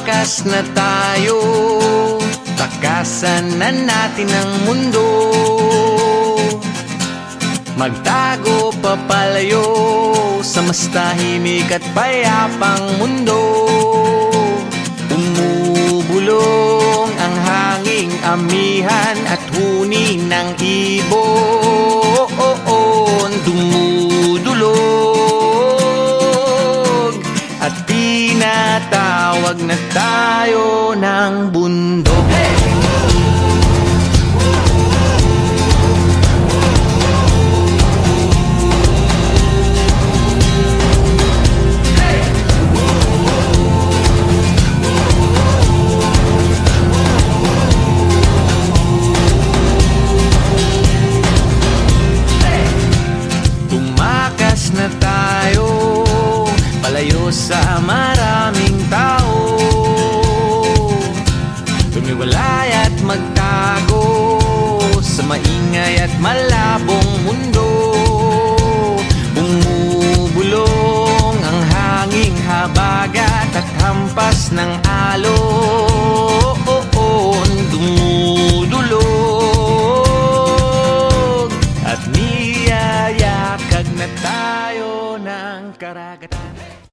Tumakas na tayo, takasan na natin ang mundo. Magtago papalayo sa mas tahimik at payapang mundo. Umubulong ang hanging amihan at huni ng ibon. Dumudulog at tinatawag na tayo ng bundok. Tumakas na tayo, palayo sa maraming tao. Tumiwalay at magtago sa maingay at malabong mundo. Bumubulong ang hanging habagat at hampas ng alon.